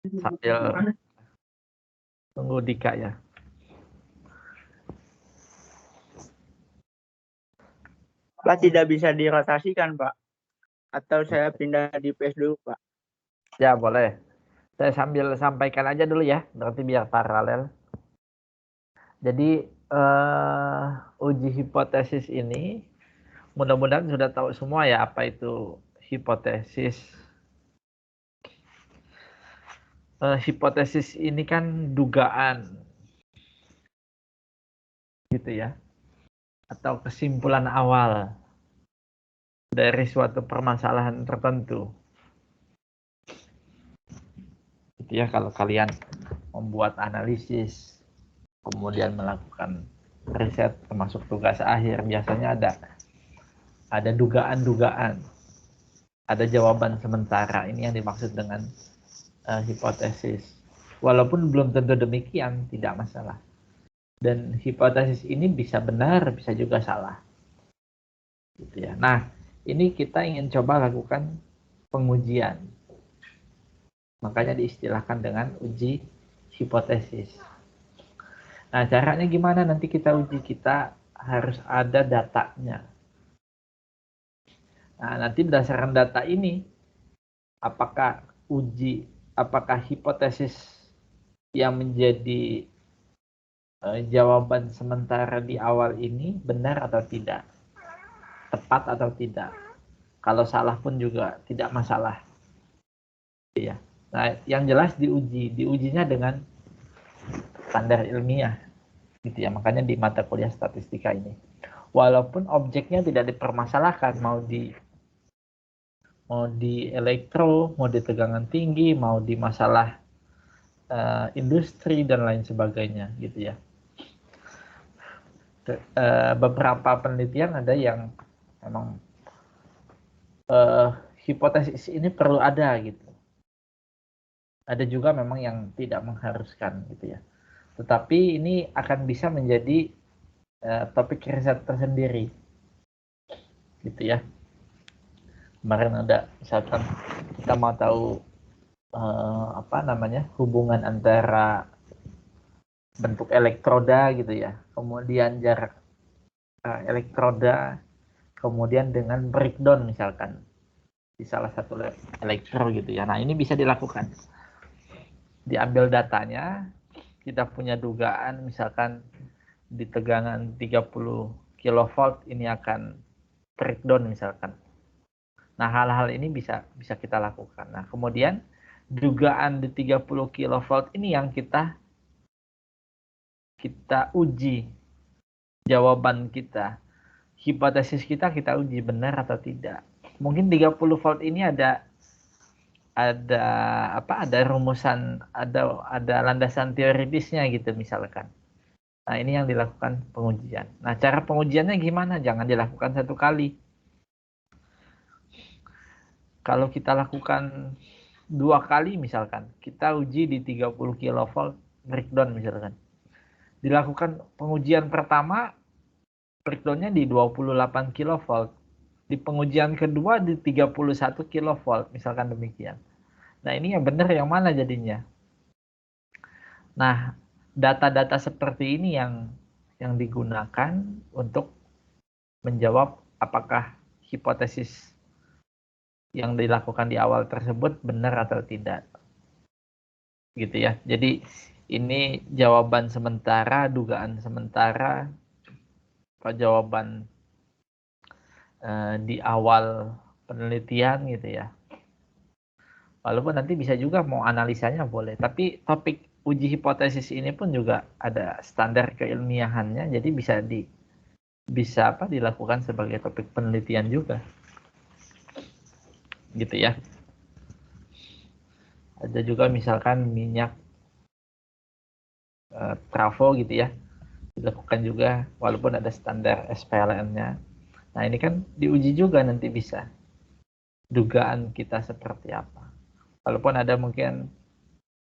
sambil tunggu Dika ya. Pak, tidak bisa dirotasikan, Pak. Atau saya pindah di PS dulu, Pak. Ya, boleh. Saya sambil sampaikan aja dulu ya, berarti biar paralel. Jadi, uji hipotesis ini, mudah-mudahan sudah tahu semua ya apa itu hipotesis. Hipotesis ini kan dugaan, gitu ya, atau kesimpulan awal dari suatu permasalahan tertentu. Gitu ya, kalau kalian membuat analisis, kemudian melakukan riset termasuk tugas akhir, biasanya ada dugaan-dugaan, ada jawaban sementara. Ini yang dimaksud dengan hipotesis. Walaupun belum tentu demikian, tidak masalah. Dan hipotesis ini bisa benar, bisa juga salah. Gitu ya. Nah, ini kita ingin coba lakukan pengujian. Makanya diistilahkan dengan uji hipotesis. Nah, caranya gimana nanti kita uji? Kita harus ada datanya. Nah, nanti berdasarkan data ini, apakah hipotesis yang menjadi jawaban sementara di awal ini benar atau tidak, tepat atau tidak. Kalau salah pun juga tidak masalah. Ya. Nah, yang jelas diujinya dengan standar ilmiah, gitu ya. Makanya di mata kuliah statistika ini, walaupun objeknya tidak dipermasalahkan, mau di elektro, mau di tegangan tinggi, mau di masalah industri dan lain sebagainya, gitu ya. Beberapa penelitian ada yang memang hipotesis ini perlu ada gitu. Ada juga memang yang tidak mengharuskan gitu ya. Tetapi ini akan bisa menjadi topik riset tersendiri, gitu ya. Kemarin ada misalkan kita mau tahu hubungan antara bentuk elektroda gitu ya, kemudian jarak elektroda, kemudian dengan breakdown misalkan di salah satu elektro gitu ya. Nah, ini bisa dilakukan. Diambil datanya, kita punya dugaan misalkan di tegangan 30 kilovolt ini akan breakdown misalkan. Nah, hal-hal ini bisa kita lakukan. Nah, kemudian dugaan di 30 kilovolt ini yang kita uji jawaban kita. Hipotesis kita uji benar atau tidak. Mungkin 30 volt ini ada rumusan, ada landasan teoritisnya gitu misalkan. Nah, ini yang dilakukan pengujian. Nah, cara pengujiannya gimana? Jangan dilakukan satu kali. Kalau kita lakukan 2 kali misalkan, kita uji di 30 kilovolt breakdown misalkan. Dilakukan pengujian pertama, breakdownnya di 28 kilovolt. Di pengujian kedua di 31 kilovolt, misalkan demikian. Nah, ini yang benar yang mana jadinya? Nah, data-data seperti ini yang digunakan untuk menjawab apakah hipotesis yang dilakukan di awal tersebut benar atau tidak. Gitu ya. Jadi ini jawaban sementara, dugaan sementara, jawaban di awal penelitian gitu ya. Walaupun nanti bisa juga mau analisanya boleh, tapi topik uji hipotesis ini pun juga ada standar keilmiahannya, jadi bisa dilakukan sebagai topik penelitian juga. Gitu ya. Ada juga misalkan minyak trafo gitu ya. Dilakukan juga walaupun ada standar SPLN-nya. Nah, ini kan diuji juga nanti bisa. Dugaan kita seperti apa. Walaupun ada mungkin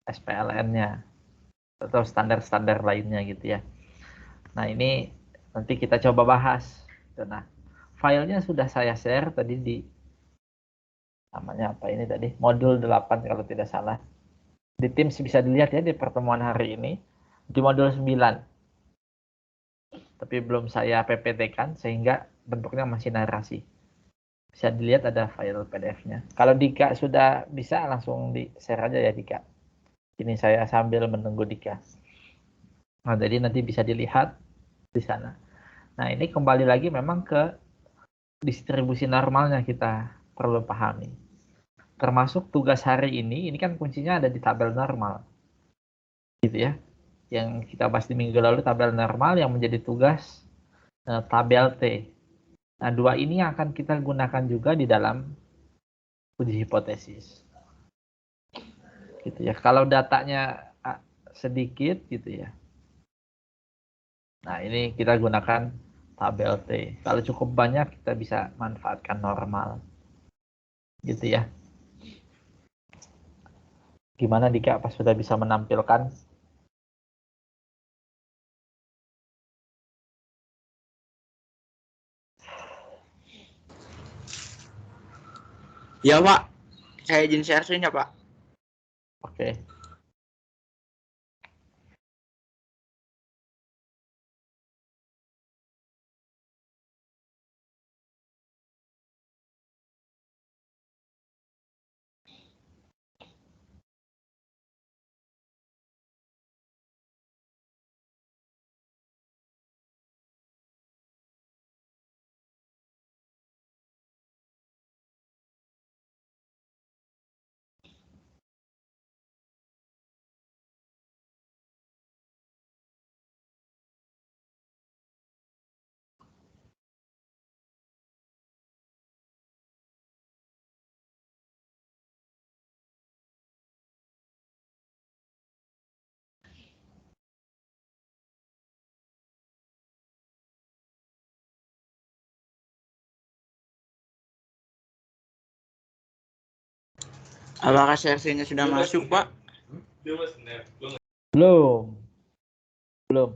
SPLN-nya atau standar-standar lainnya gitu ya. Nah, ini nanti kita coba bahas. Nah, filenya sudah saya share tadi di namanya apa ini tadi? Modul 8 kalau tidak salah. Di Teams bisa dilihat ya di pertemuan hari ini di modul 9. Tapi belum saya PPT-kan sehingga bentuknya masih narasi. Bisa dilihat ada file PDF-nya. Kalau Dika sudah bisa langsung di-share aja ya Dika. Ini saya sambil menunggu Dika. Nah, jadi nanti bisa dilihat di sana. Nah, ini kembali lagi memang ke distribusi normalnya kita perlu pahami. Termasuk tugas hari ini kan kuncinya ada di tabel normal. Gitu ya. Yang kita bahas di minggu lalu tabel normal yang menjadi tugas tabel T. Nah, dua ini yang akan kita gunakan juga di dalam uji hipotesis. Gitu ya. Kalau datanya sedikit gitu ya. Nah, ini kita gunakan tabel T. Kalau cukup banyak kita bisa manfaatkan normal. Gitu ya. Gimana Dika pas sudah bisa menampilkan? Ya Pak, saya izin share screen ya Pak. Oke. Apakah share screen-nya sudah masuk Pak? Belum. Belum.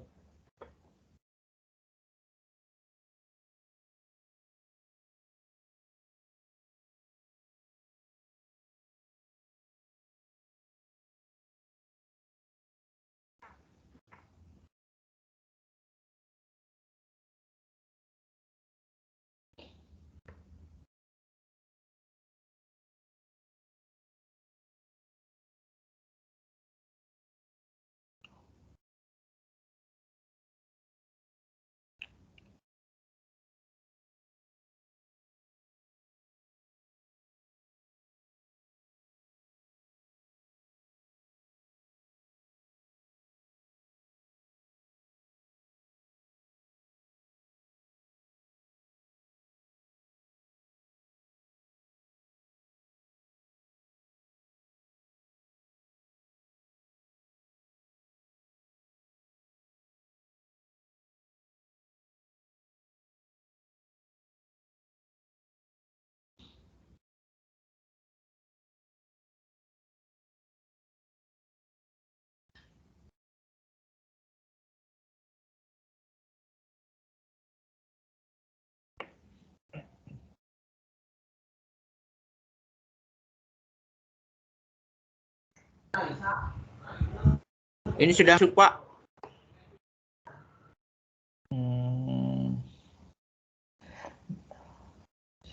Ini sudah masuk Pak.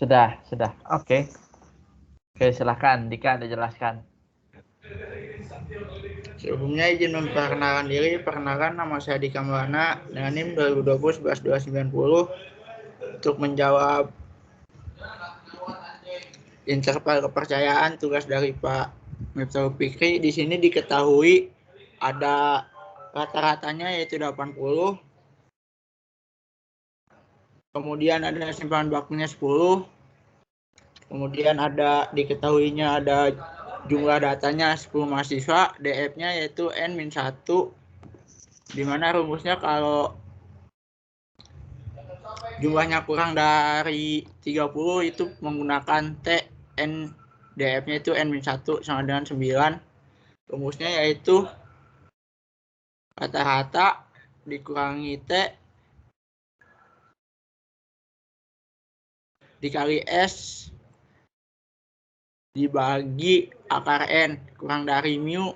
Sudah. Oke. Oke, silahkan Dika Anda jelaskan. Sebelumnya izin memperkenalkan diri. Perkenalkan, nama saya Dika Maulana dengan NIM 2020-11290 untuk menjawab interval kepercayaan tugas dari Pak Miftahul Fikri. Di sini diketahui ada rata-ratanya yaitu 80. Kemudian ada simpanan bakunya 10. Kemudian ada diketahuinya ada jumlah datanya 10 mahasiswa, DF-nya yaitu N-1, di mana rumusnya kalau jumlahnya kurang dari 30 itu menggunakan T, N, DF-nya itu N-1 sama dengan 9. Rumusnya yaitu rata-rata dikurangi T dikali S dibagi akar N kurang dari mu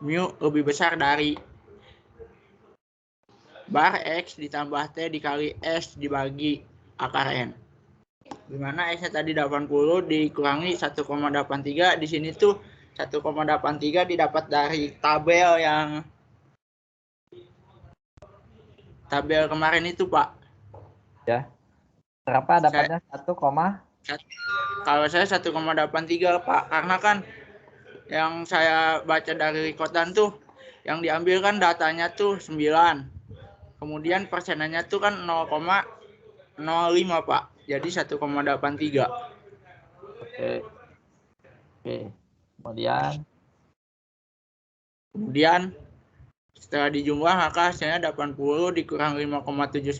mu lebih besar dari bar X ditambah T dikali S dibagi akar N. Dimana X-nya tadi 80 dikurangi 1,83. Di sini tuh 1,83 didapat dari tabel kemarin itu, Pak. Ya. Berapa dapatnya? 1, kalau saya 1,83, Pak. Karena kan yang saya baca dari rekodan tuh yang diambil kan datanya tuh 9. Kemudian persenannya tuh kan 0,05, Pak. Jadi 1,83. Oke. Oke. Kemudian setelah dijumlah maka hasilnya 80 dikurang 5,79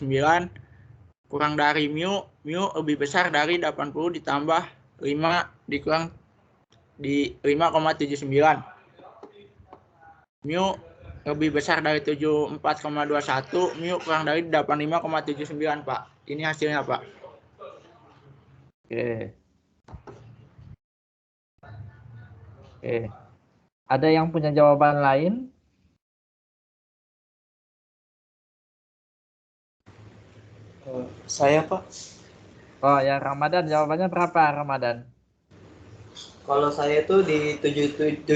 kurang dari mu lebih besar dari 80 ditambah 5 dikurang di 5,79. Mu lebih besar dari 74,21, mu kurang dari 85,79, Pak. Ini hasilnya, Pak. Oke. Oke. Ada yang punya jawaban lain? Saya, Pak. Oh ya, Ramadan. Jawabannya berapa, Ramadan? Kalau saya itu di 77,77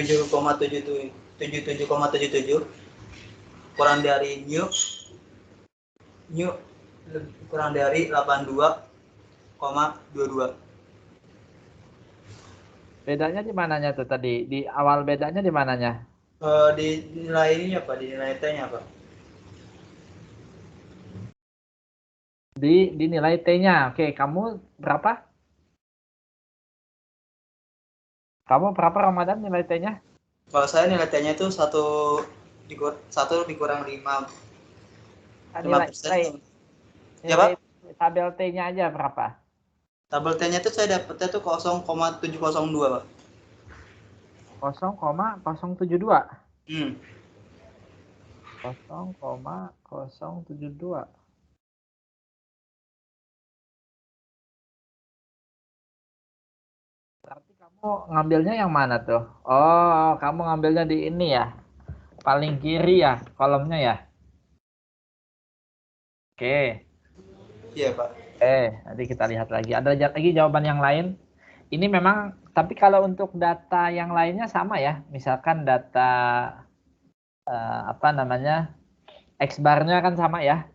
kurang dari mu kurang dari 82,22. Bedanya di mananya tuh tadi? Di awal bedanya di mananya? Di nilai ini apa? Di nilai T-nya, Pak. Di nilai T-nya. Oke, kamu berapa? Kamu berapa, Ramadan, nilai T-nya? Kalau saya nilai T-nya itu 1 dikurang 5. Nilai tabel T-nya aja berapa? Tabel T-nya itu saya dapetnya tuh 0,702, Pak. 0,072. 0,072. 0,072. Berarti kamu ngambilnya yang mana tuh? Oh, kamu ngambilnya di ini ya. Paling kiri ya, kolomnya ya. Oke. Iya, Pak. Nanti kita lihat lagi. Ada lagi jawaban yang lain? Ini memang, tapi kalau untuk data yang lainnya sama ya. Misalkan data apa namanya? X bar-nya kan sama ya.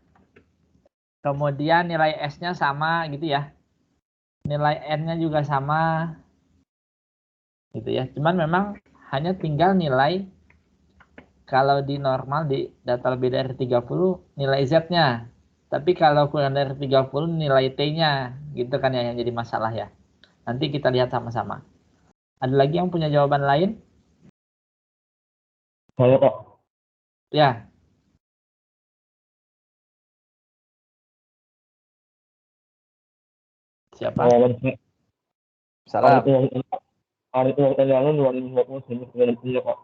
Kemudian nilai S-nya sama gitu ya. Nilai N-nya juga sama. Gitu ya. Cuman memang hanya tinggal nilai kalau di normal di data lebih dari 30 nilai Z-nya. Tapi kalau kurang dari 30 nilai T-nya. Gitu kan ya yang jadi masalah ya. Nanti kita lihat sama-sama. Ada lagi yang punya jawaban lain? Saya, Pak. Ya. Siapa? Salam. Hari itu waktu yang lalu 2020 Pak.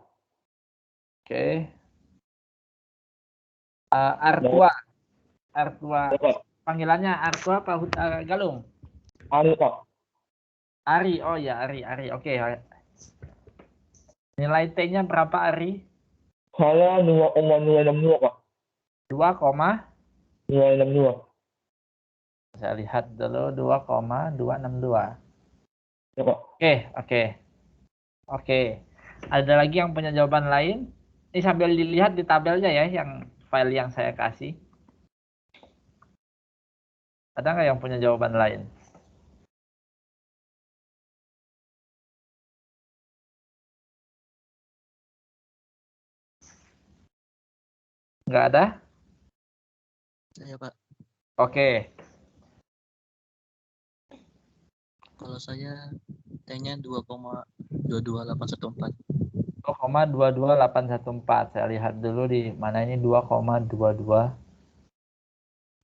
Oke. Artua. Artua. Ya, Pak. Panggilannya Artua apa Galung? Hari, Pak. Ari. Oh ya, Ari. Oke. Nilai T-nya berapa, Ari? Saya 2,262, Pak. 2,262. Saya lihat dulu 2,262. Ya, Pak. Oke. Ada lagi yang punya jawaban lain? Ini sambil dilihat di tabelnya ya, yang file yang saya kasih. Ada nggak yang punya jawaban lain? Nggak ada? Saya, Pak. Oke. Kalau saya T-nya 2,22814. 2,22814. Saya lihat dulu di mana ini 2,22814.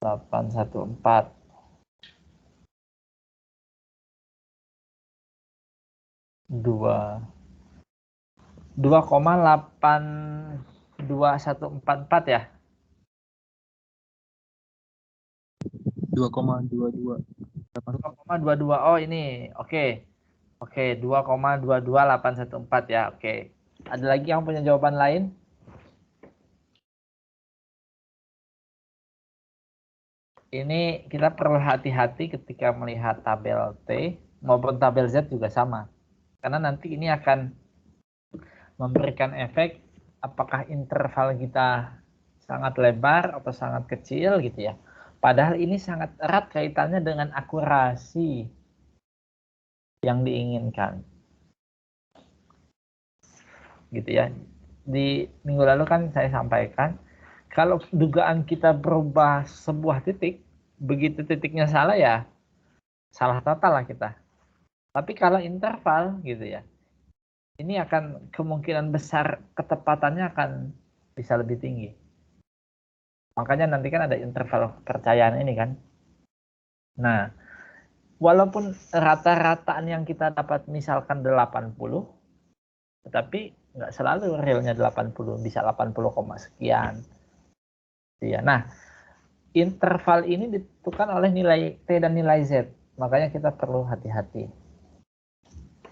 2,82144 ya? 2,22. 2,22. Oh ini. Oke. 2,22814 ya. Oke. Ada lagi yang punya jawaban lain? Ini kita perlu hati-hati ketika melihat tabel T maupun tabel Z juga sama. Karena nanti ini akan memberikan efek apakah interval kita sangat lebar atau sangat kecil gitu ya. Padahal ini sangat erat kaitannya dengan akurasi yang diinginkan. Gitu ya. Di minggu lalu kan saya sampaikan, kalau dugaan kita berubah sebuah titik, begitu titiknya salah ya, salah total lah kita. Tapi kalau interval gitu ya, ini akan kemungkinan besar ketepatannya akan bisa lebih tinggi. Makanya nanti kan ada interval kepercayaan ini kan. Nah, walaupun rata-rataan yang kita dapat misalkan 80, tetapi nggak selalu realnya 80, bisa 80, sekian. Ya. Nah, interval ini ditentukan oleh nilai T dan nilai Z. Makanya kita perlu hati-hati.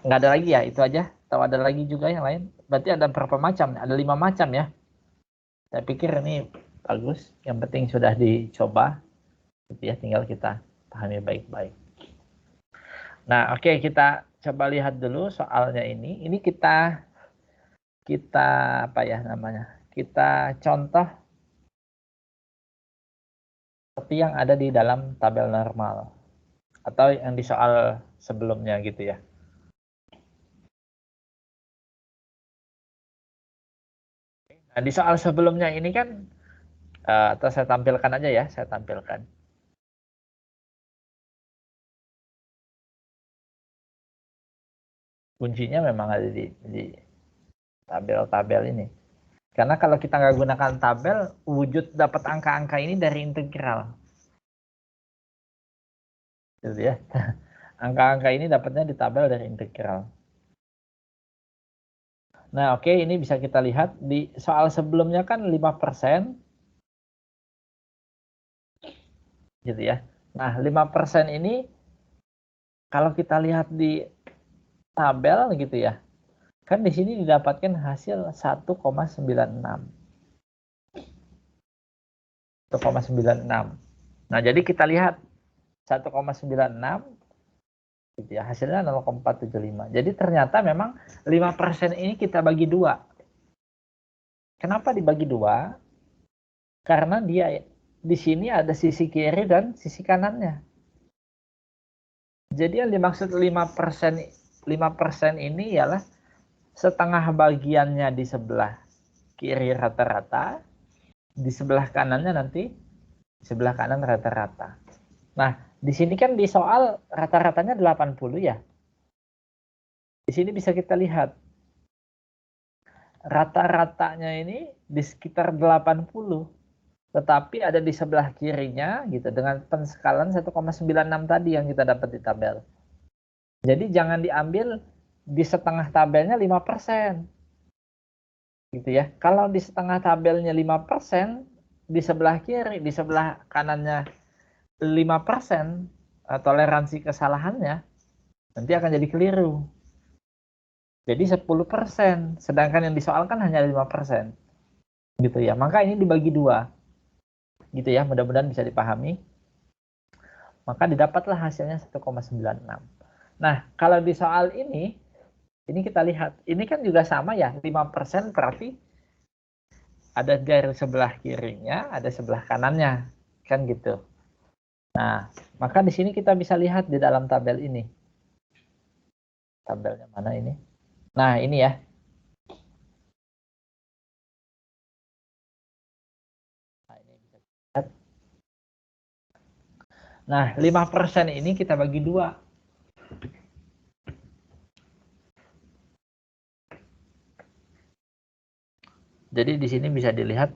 Nggak ada lagi ya, itu aja. Atau ada lagi juga yang lain? Berarti ada berapa macam? Ada 5 macam ya. Saya pikir ini bagus. Yang penting sudah dicoba. Gitu ya, tinggal kita pahami baik-baik. Nah, oke, kita coba lihat dulu soalnya ini. Ini kita apa ya namanya? Kita contoh seperti yang ada di dalam tabel normal atau yang di soal sebelumnya gitu ya. Nah, di soal sebelumnya ini kan atau saya tampilkan aja ya, saya tampilkan. Kuncinya memang ada di tabel-tabel ini. Karena kalau kita nggak gunakan tabel, wujud dapat angka-angka ini dari integral. Gitu ya. Angka-angka ini dapatnya di tabel dari integral. Nah, oke, ini bisa kita lihat di soal sebelumnya kan 5%. Gitu ya. Nah, 5% ini kalau kita lihat di tabel gitu ya. Kan di sini didapatkan hasil 1,96. 1,96. Nah, jadi kita lihat 1,96 gitu ya, hasilnya 0,475. Jadi ternyata memang 5% ini kita bagi dua. Kenapa dibagi dua? Karena dia di sini ada sisi kiri dan sisi kanannya. Jadi yang dimaksud 5% ini ialah setengah bagiannya di sebelah kiri rata-rata, di sebelah kanannya nanti di sebelah kanan rata-rata. Nah, di sini kan di soal rata-ratanya 80 ya. Di sini bisa kita lihat rata-ratanya ini di sekitar 80. Tetapi ada di sebelah kirinya gitu dengan penskalan 1,96 tadi yang kita dapat di tabel. Jadi jangan diambil di setengah tabelnya 5%. Gitu ya. Kalau di setengah tabelnya 5%, di sebelah kiri, di sebelah kanannya 5%, toleransi kesalahannya nanti akan jadi keliru. Jadi 10%, sedangkan yang disoalkan hanya 5%. Gitu ya. Maka ini dibagi dua. Gitu ya, mudah-mudahan bisa dipahami. Maka didapatlah hasilnya 1,96. Nah, kalau di soal ini kita lihat, ini kan juga sama ya, 5% berarti ada dari sebelah kirinya, ada sebelah kanannya, kan gitu. Nah, maka di sini kita bisa lihat di dalam tabel ini. Tabelnya mana ini? Nah, ini ya. Nah, ini bisa lihat. Nah, 5% ini kita bagi dua. Jadi di sini bisa dilihat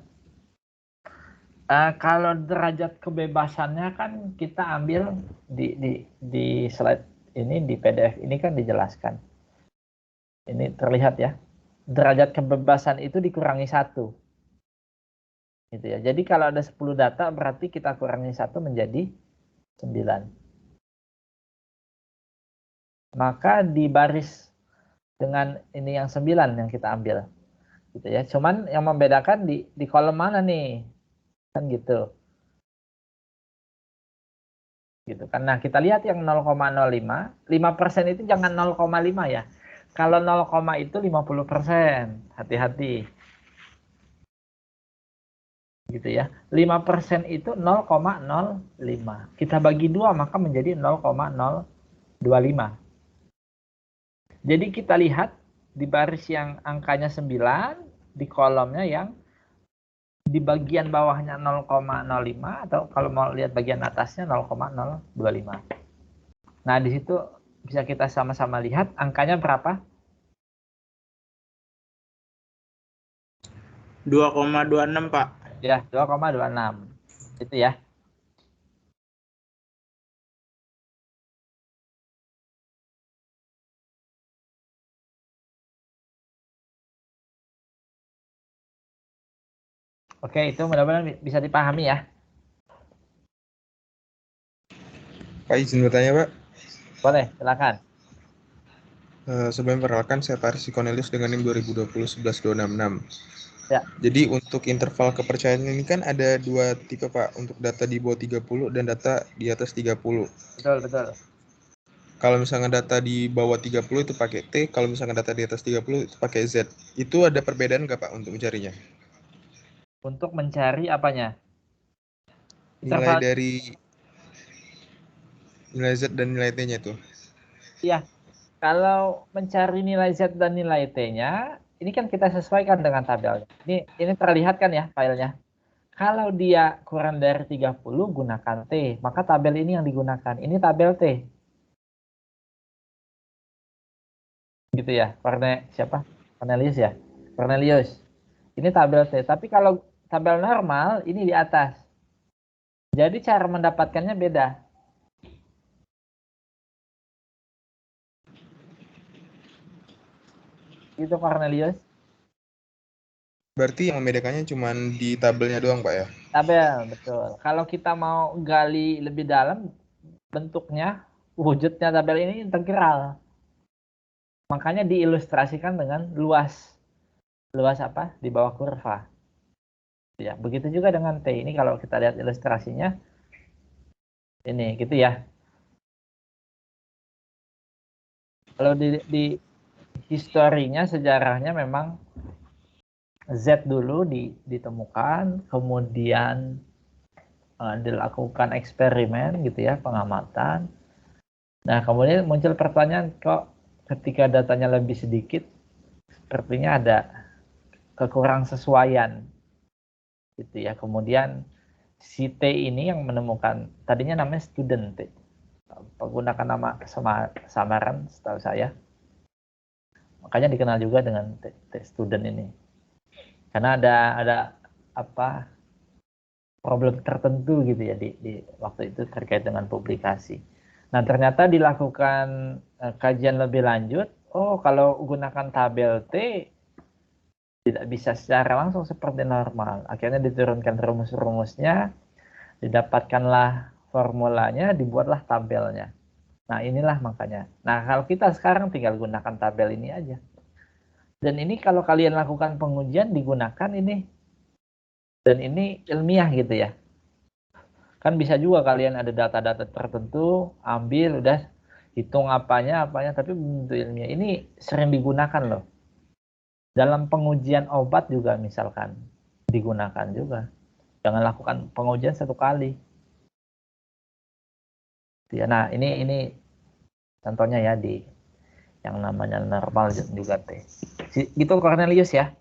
kalau derajat kebebasannya kan kita ambil di slide ini, di PDF ini kan dijelaskan. Ini terlihat ya. Derajat kebebasan itu dikurangi 1. Gitu ya. Jadi kalau ada 10 data berarti kita kurangi 1 menjadi 9. Maka di baris dengan ini yang 9 yang kita ambil. Gitu ya. Cuman yang membedakan di kolom mana nih? Kan gitu. Gitu kan. Nah, kita lihat yang 0,05, 5% itu jangan 0,5 ya. Kalau 0, itu 50%. Hati-hati. Gitu ya. 5% itu 0,05. Kita bagi 2 maka menjadi 0,025. Jadi kita lihat di baris yang angkanya 9, di kolomnya yang di bagian bawahnya 0,05 atau kalau mau lihat bagian atasnya 0,025. Nah, di situ bisa kita sama-sama lihat angkanya berapa? 2,26 Pak. Ya, 2,26. Itu ya. Oke, itu mudah-mudahan bisa dipahami ya. Pak, izin bertanya, Pak. Boleh, silakan. Sebelum perkenalkan, saya Pak Rizky Cornelius dengan NIM 2020-11266. Ya. Jadi untuk interval kepercayaan ini kan ada 2 tipe, Pak. Untuk data di bawah 30 dan data di atas 30. Betul, betul. Kalau misalnya data di bawah 30 itu pakai T, kalau misalnya data di atas 30 itu pakai Z. Itu ada perbedaan nggak, Pak, untuk mencarinya? Untuk mencari apanya? Nilai Interval. dari nilai Z dan nilai T-nya itu. Iya. Kalau mencari nilai Z dan nilai T-nya, ini kan kita sesuaikan dengan tabelnya. Ini terlihat kan ya filenya. Kalau dia kurang dari 30, gunakan T. Maka tabel ini yang digunakan. Ini tabel T. Gitu ya. Siapa? Cornelius ya? Cornelius. Ini tabel T. Tapi kalau tabel normal, ini di atas. Jadi cara mendapatkannya beda. Gitu Cornelius. Berarti yang membedakannya cuma di tabelnya doang, Pak ya? Tabel, betul. Kalau kita mau gali lebih dalam, bentuknya, wujudnya tabel ini integral. Makanya diilustrasikan dengan luas. Luas apa? Di bawah kurva. Ya, begitu juga dengan T. Ini kalau kita lihat ilustrasinya, ini gitu ya. Kalau di historinya, sejarahnya memang Z dulu ditemukan, kemudian dilakukan eksperimen gitu ya, pengamatan. Nah, kemudian muncul pertanyaan, kok ketika datanya lebih sedikit, sepertinya ada kekurang sesuaian gitu ya. Kemudian si T ini yang menemukan, tadinya namanya student T, menggunakan nama samaran setahu saya, makanya dikenal juga dengan T student ini, karena ada apa problem tertentu gitu ya di waktu itu terkait dengan publikasi. Nah, ternyata dilakukan kajian lebih lanjut, oh kalau gunakan tabel T tidak bisa secara langsung seperti normal. Akhirnya diturunkan rumus-rumusnya, didapatkanlah formulanya, dibuatlah tabelnya. Nah, inilah makanya. Nah, kalau kita sekarang tinggal gunakan tabel ini aja. Dan ini kalau kalian lakukan pengujian digunakan ini. Dan ini ilmiah gitu ya. Kan bisa juga kalian ada data-data tertentu, ambil, udah hitung apanya, tapi bentuk ilmiah. Ini sering digunakan loh. Dalam pengujian obat juga misalkan digunakan juga. Jangan lakukan pengujian satu kali. Ya, nah ini contohnya ya di yang namanya normal juga T. Gitu Cornelius ya.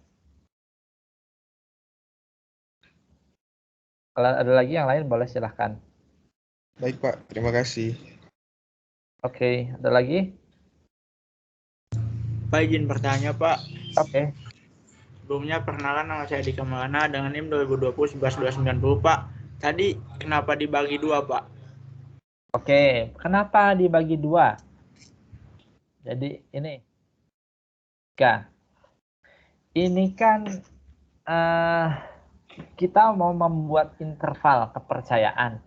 Kalau ada lagi yang lain boleh silahkan. Baik, Pak. Terima kasih. Oke, ada lagi? Pak, izin bertanya Pak. Oke. Sebelumnya perkenalan, nama saya Dika Maulana dengan NIM 2020-11290 Pak. Tadi kenapa dibagi 2 Pak? Oke, kenapa dibagi 2? Jadi ini, ini kan kita mau membuat interval kepercayaan.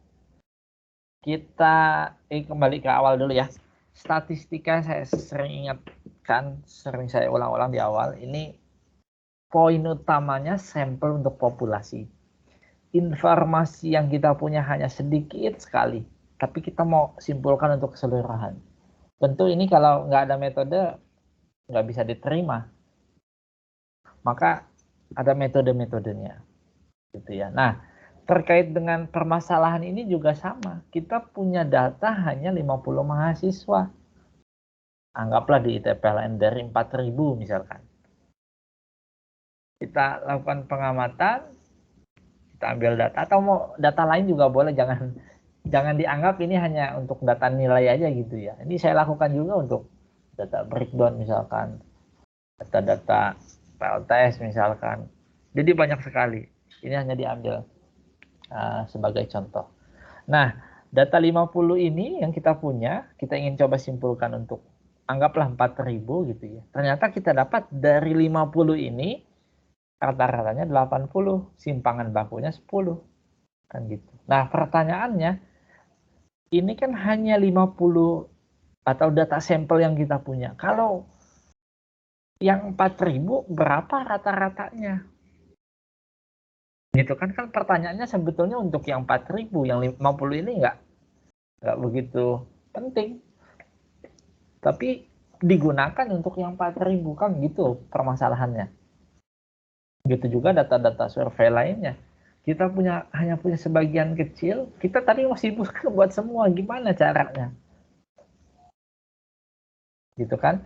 Kita kembali ke awal dulu ya. Statistika saya sering ingat kan sering saya ulang-ulang di awal, ini poin utamanya sampel untuk populasi. Informasi yang kita punya hanya sedikit sekali, tapi kita mau simpulkan untuk keseluruhan. Tentu ini kalau nggak ada metode, nggak bisa diterima. Maka ada metode-metodenya. Gitu ya. Nah, terkait dengan permasalahan ini juga sama. Kita punya data hanya 50 mahasiswa. Anggaplah di ITPLN dari 4.000 misalkan. Kita lakukan pengamatan, kita ambil data, atau mau data lain juga boleh, jangan dianggap ini hanya untuk data nilai aja gitu ya. Ini saya lakukan juga untuk data breakdown misalkan, data-data PLTS misalkan. Jadi banyak sekali. Ini hanya diambil sebagai contoh. Nah, data 50 ini yang kita punya, kita ingin coba simpulkan untuk anggaplah 4.000 gitu ya. Ternyata kita dapat dari 50 ini rata-ratanya 80, simpangan bakunya 10. Kan gitu. Nah, pertanyaannya, ini kan hanya 50 atau data sampel yang kita punya. Kalau yang 4.000 berapa rata-ratanya? Gitu kan pertanyaannya sebetulnya untuk yang 4.000, yang 50 ini nggak begitu penting. Tapi digunakan untuk yang 4.000 kan gitu permasalahannya. Gitu juga data-data survei lainnya. Kita hanya punya sebagian kecil, kita tadi masih bukan buat semua, gimana caranya? Gitu kan?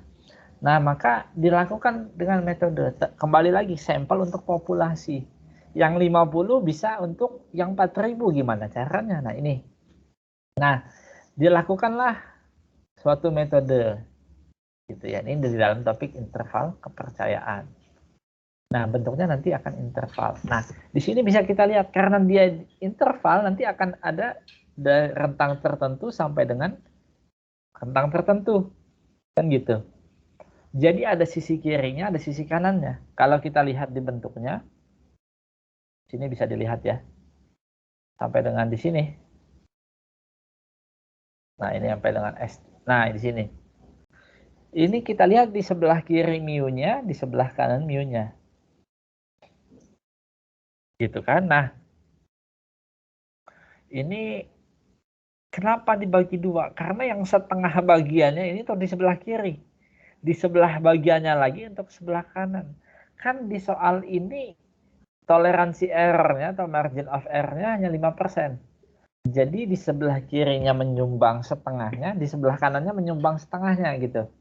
Nah, maka dilakukan dengan metode, kembali lagi, sampel untuk populasi. Yang 50 bisa untuk yang 4.000, gimana caranya? Nah, ini. Nah, dilakukanlah suatu metode. Gitu ya. Ini di dalam topik interval kepercayaan. Nah, bentuknya nanti akan interval. Nah, di sini bisa kita lihat, karena dia interval, nanti akan ada dari rentang tertentu sampai dengan rentang tertentu. Kan gitu. Jadi ada sisi kirinya, ada sisi kanannya. Kalau kita lihat di bentuknya, sini bisa dilihat ya. Sampai dengan di sini. Nah, ini sampai dengan S. Nah, di sini. Ini kita lihat di sebelah kiri mu-nya, di sebelah kanan mu-nya. Gitu kan? Nah, ini kenapa dibagi dua? Karena yang setengah bagiannya ini tuh di sebelah kiri. Di sebelah bagiannya lagi untuk sebelah kanan. Kan di soal ini toleransi error-nya atau margin of error-nya hanya 5%. Jadi di sebelah kirinya menyumbang setengahnya, di sebelah kanannya menyumbang setengahnya gitu.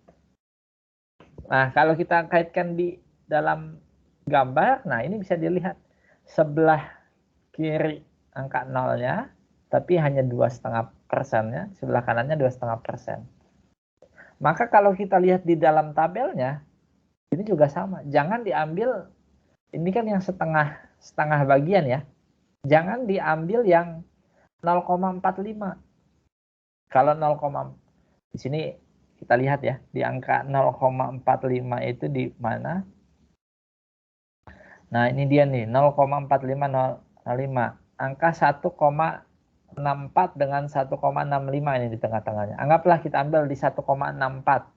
Nah, kalau kita kaitkan di dalam gambar, nah ini bisa dilihat sebelah kiri angka nolnya, tapi hanya 2,5%-nya, sebelah kanannya 2,5%. Maka kalau kita lihat di dalam tabelnya, ini juga sama. Jangan diambil, ini kan yang setengah bagian ya. Jangan diambil yang 0,45. Kalau 0, di sini kita lihat ya, di angka 0,45 itu di mana? Nah, ini dia nih, 0,4505. Angka 1,64 dengan 1,65 ini di tengah-tengahnya. Anggaplah kita ambil di 1,64.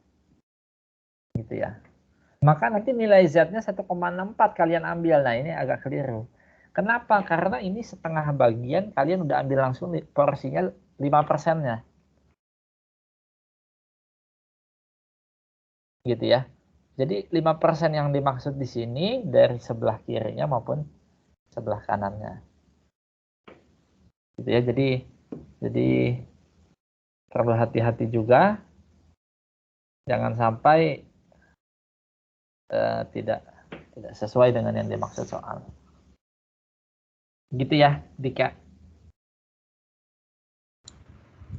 Gitu ya. Maka nanti nilai Z-nya 1,64 kalian ambil. Nah, ini agak keliru. Kenapa? Karena ini setengah bagian, kalian udah ambil langsung porsinya 5%-nya. Gitu ya. Jadi 5% yang dimaksud di sini dari sebelah kirinya maupun sebelah kanannya. Gitu ya. Jadi perlu hati-hati juga. Jangan sampai tidak sesuai dengan yang dimaksud soal. Gitu ya, Dika.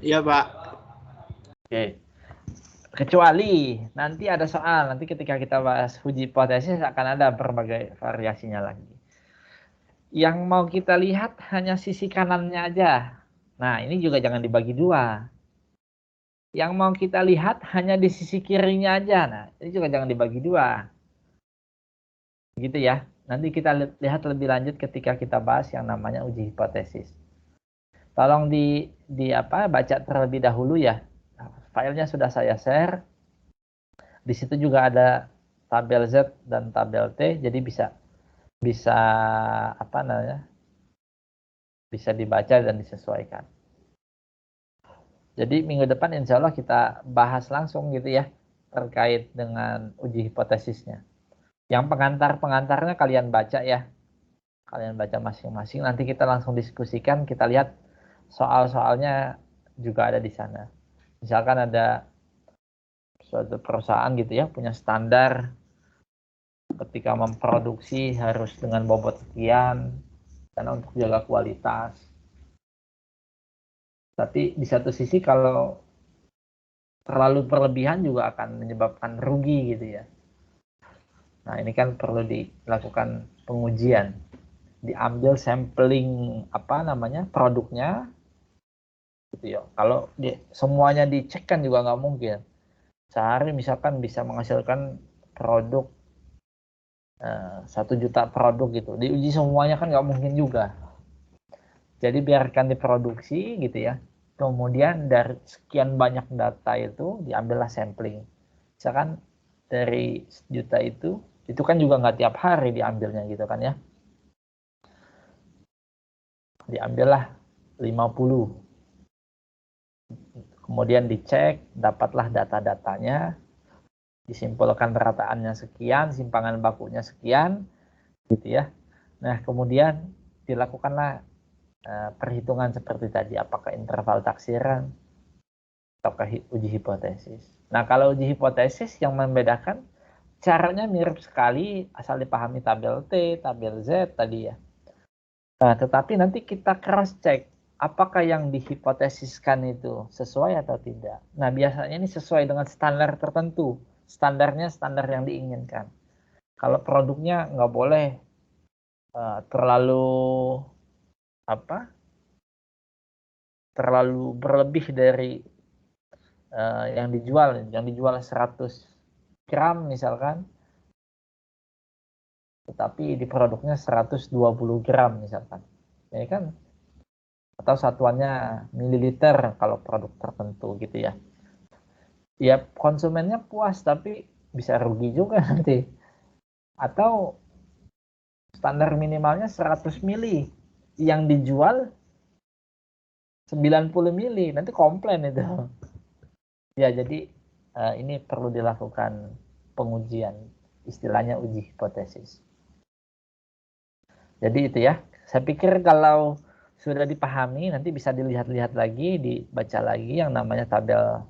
Iya, Pak. Oke. Kecuali nanti ada soal, nanti ketika kita bahas uji hipotesis akan ada berbagai variasinya lagi. Yang mau kita lihat hanya sisi kanannya aja. Nah, ini juga jangan dibagi dua. Yang mau kita lihat hanya di sisi kirinya aja. Nah, ini juga jangan dibagi dua. Gitu ya. Nanti kita lihat lebih lanjut ketika kita bahas yang namanya uji hipotesis. Tolong baca terlebih dahulu ya. Filenya sudah saya share. Di situ juga ada tabel Z dan tabel T, jadi bisa apa namanya? Bisa dibaca dan disesuaikan. Jadi minggu depan insya Allah kita bahas langsung gitu ya terkait dengan uji hipotesisnya. Yang pengantarnya kalian baca ya. Kalian baca masing-masing, nanti kita langsung diskusikan, kita lihat soal-soalnya juga ada di sana. Misalkan ada suatu perusahaan gitu ya, punya standar ketika memproduksi harus dengan bobot sekian, karena untuk jaga kualitas. Tapi di satu sisi kalau terlalu berlebihan juga akan menyebabkan rugi gitu ya. Nah ini kan perlu dilakukan pengujian, diambil sampling apa namanya produknya, gitu ya. Kalau semuanya dicek kan juga nggak mungkin. Sehari misalkan bisa menghasilkan produk 1 juta produk gitu, diuji semuanya kan nggak mungkin juga. Jadi biarkan diproduksi gitu ya. Kemudian dari sekian banyak data itu diambillah sampling. Misalkan dari 1 juta itu kan juga nggak tiap hari diambilnya gitu kan ya. Diambillah 50. Kemudian dicek, dapatlah data-datanya, disimpulkan rataannya sekian, simpangan bakunya sekian, gitu ya. Nah, kemudian dilakukanlah perhitungan seperti tadi, apakah interval taksiran, ataukah uji hipotesis. Nah, kalau uji hipotesis yang membedakan, caranya mirip sekali, asal dipahami tabel T, tabel Z tadi ya. Nah, tetapi nanti kita cross check, apakah yang dihipotesiskan itu sesuai atau tidak. Nah, biasanya ini sesuai dengan standar tertentu. Standarnya standar yang diinginkan. Kalau produknya nggak boleh terlalu berlebih dari yang dijual 100 gram misalkan, tetapi di produknya 120 gram misalkan, ya kan? Atau satuannya mililiter kalau produk tertentu gitu ya. Ya konsumennya puas tapi bisa rugi juga nanti. Atau standar minimalnya 100 mili, yang dijual 90 mili, nanti komplain itu. Ya jadi ini perlu dilakukan pengujian, istilahnya uji hipotesis. Jadi itu ya, saya pikir kalau sudah dipahami nanti bisa dilihat-lihat lagi, dibaca lagi yang namanya tabel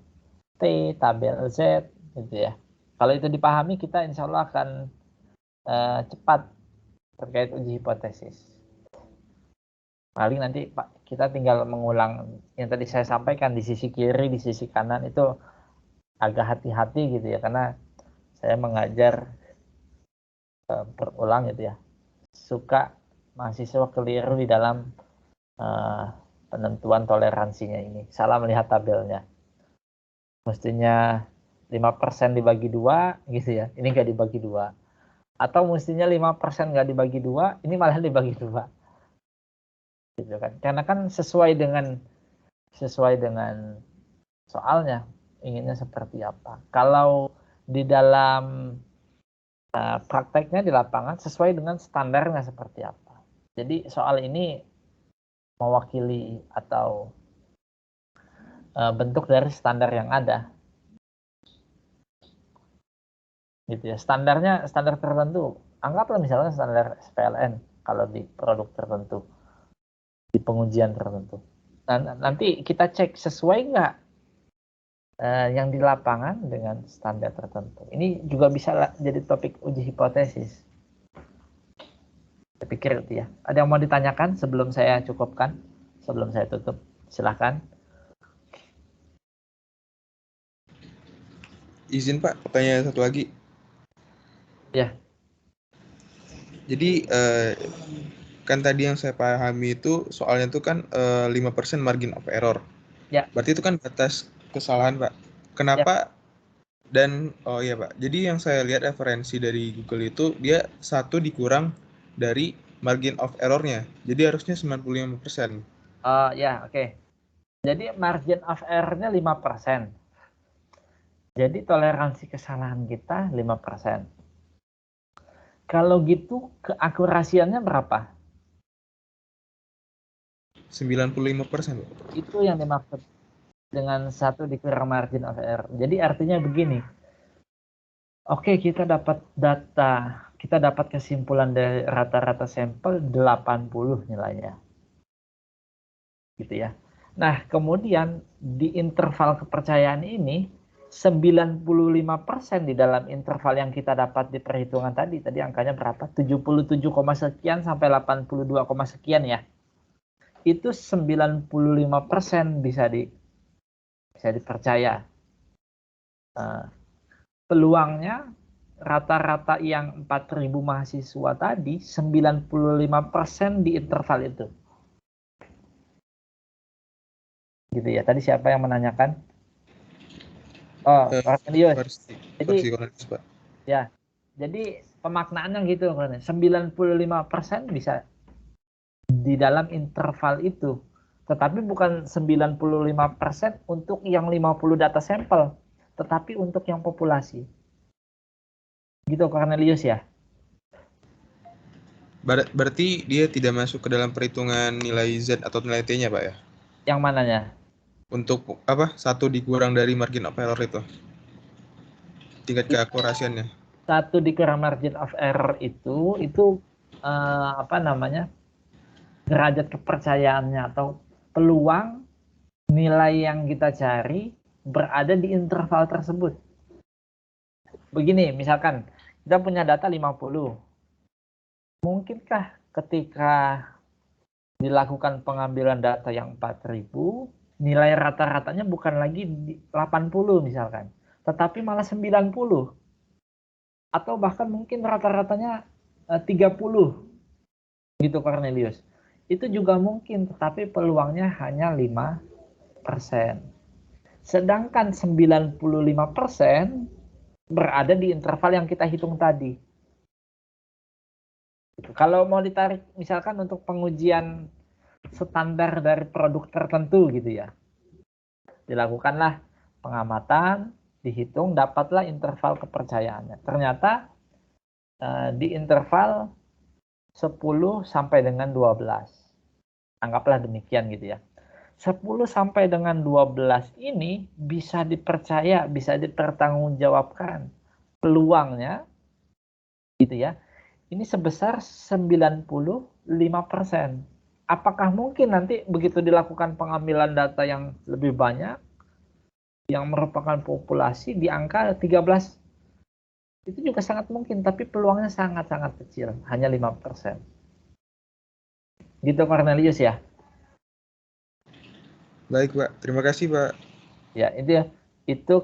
T, tabel Z gitu ya. Kalau itu dipahami kita insya Allah akan cepat terkait uji hipotesis. Paling nanti Pak kita tinggal mengulang yang tadi saya sampaikan di sisi kiri, di sisi kanan itu agak hati-hati gitu ya, karena saya mengajar berulang gitu ya. Suka mahasiswa keliru di dalam penentuan toleransinya ini. Salah melihat tabelnya. Mestinya 5% dibagi 2 gitu ya. Ini nggak dibagi 2. Atau mestinya 5% nggak dibagi 2, ini malah dibagi 2. Gitu kan. Karena kan sesuai dengan soalnya inginnya seperti apa. Kalau di dalam prakteknya di lapangan sesuai dengan standarnya seperti apa. Jadi soal ini mewakili atau bentuk dari standar yang ada. Gitu ya. Standar tertentu. Anggaplah misalnya standar SPLN kalau di produk tertentu, di pengujian tertentu. Nah, nanti kita cek sesuai nggak yang di lapangan dengan standar tertentu. Ini juga bisa jadi topik uji hipotesis. Saya pikir itu ya. Ada yang mau ditanyakan sebelum saya cukupkan? Sebelum saya tutup? Silahkan. Izin Pak, pertanyaan satu lagi. Ya. Jadi kan tadi yang saya pahami itu soalnya itu kan 5% margin of error. Ya. Berarti itu kan batas kesalahan Pak. Kenapa? Ya. Dan oh iya Pak, jadi yang saya lihat referensi dari Google itu dia 1 dikurang dari margin of error-nya. Jadi harusnya 95%. Ya, oke. Jadi margin of error-nya 5%. Jadi toleransi kesalahan kita 5%. Kalau gitu keakurasiannya berapa? 95%. Itu yang dimaksud dengan 1 dikurang margin of error. Jadi artinya begini. Oke, kita dapat data, kita dapat kesimpulan dari rata-rata sampel 80 nilainya. Gitu ya. Nah, kemudian di interval kepercayaan ini 95% di dalam interval yang kita dapat di perhitungan tadi angkanya berapa? 77, sekian sampai 82, sekian ya. Itu 95% bisa dipercaya. Peluangnya rata-rata yang 4.000 mahasiswa tadi 95% di interval itu. Gitu ya. Tadi siapa yang menanyakan? Oh, Cornelius. Jadi Cornelius, Pak. ya. Jadi pemaknaannya gitu, 95% bisa di dalam interval itu. Tetapi bukan 95% untuk yang 50 data sampel, tetapi untuk yang populasi. Gitu Cornelius ya. Berarti dia tidak masuk ke dalam perhitungan nilai Z atau nilai T-nya, Pak ya? Yang mananya? Untuk apa? 1 dikurang dari margin of error itu. Tingkat keakurasiannya. 1 dikurang margin of error itu apa namanya? Derajat kepercayaannya atau peluang nilai yang kita cari berada di interval tersebut. Begini, misalkan kita punya data 50. Mungkinkah ketika dilakukan pengambilan data yang 4.000, nilai rata-ratanya bukan lagi 80 misalkan, tetapi malah 90. Atau bahkan mungkin rata-ratanya 30. Gitu Cornelius. Itu juga mungkin, tetapi peluangnya hanya 5%. Sedangkan 95% berada di interval yang kita hitung tadi. Kalau mau ditarik misalkan untuk pengujian standar dari produk tertentu gitu ya, dilakukanlah pengamatan, dihitung, dapatlah interval kepercayaannya. Ternyata di interval 10 sampai dengan 12. Anggaplah demikian gitu ya. 10 sampai dengan 12 ini bisa dipercaya, bisa dipertanggungjawabkan peluangnya gitu ya. Ini sebesar 95%. Apakah mungkin nanti begitu dilakukan pengambilan data yang lebih banyak, yang merupakan populasi di angka 13? Itu juga sangat mungkin, tapi peluangnya sangat-sangat kecil, hanya 5%. Gitu Cornelius ya? Baik, Pak. Terima kasih, Pak. Ya, itu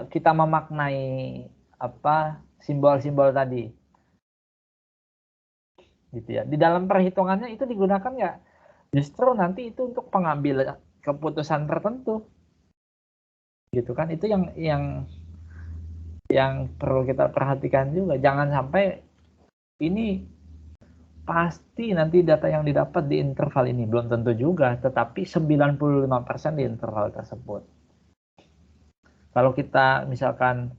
kita memaknai apa simbol-simbol tadi. Gitu ya. Di dalam perhitungannya itu digunakan nggak? Justru nanti itu untuk pengambilan keputusan tertentu. Gitu kan? Itu yang perlu kita perhatikan juga. Jangan sampai ini pasti nanti data yang didapat di interval ini belum tentu juga, tetapi 95% di interval tersebut. Kalau kita misalkan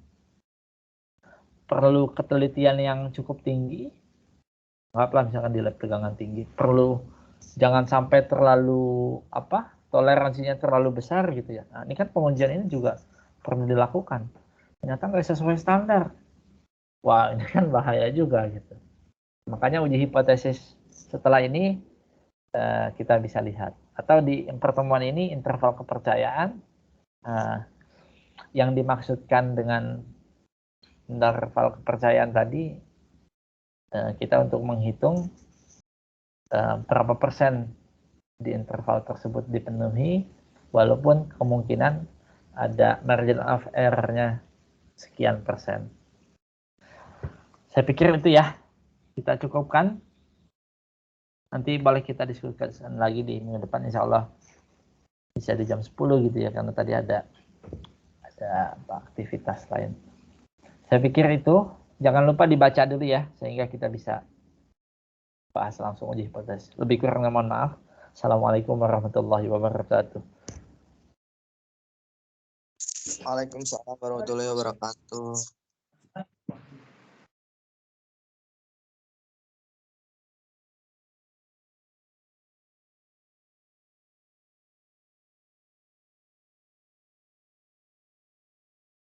perlu ketelitian yang cukup tinggi, anggaplah misalkan di lab tegangan tinggi, jangan sampai terlalu toleransinya terlalu besar gitu ya. Nah, ini kan pengujian ini juga perlu dilakukan. Ternyata nggak sesuai standar. Wah, ini kan bahaya juga gitu. Makanya uji hipotesis setelah ini kita bisa lihat. Atau di pertemuan ini interval kepercayaan yang dimaksudkan dengan interval kepercayaan tadi kita untuk menghitung berapa persen di interval tersebut dipenuhi, walaupun kemungkinan ada margin of error-nya sekian persen. Saya pikir itu ya, kita cukupkan. Nanti boleh kita diskusikan lagi di minggu depan, insya Allah bisa di jam 10 gitu ya, karena tadi ada aktivitas lain. Saya pikir itu, jangan lupa dibaca dulu ya, sehingga kita bisa bahas langsung uji hipotesis. Lebih kurangnya mohon maaf. Assalamualaikum warahmatullahi wabarakatuh. Waalaikumsalam warahmatullahi wabarakatuh.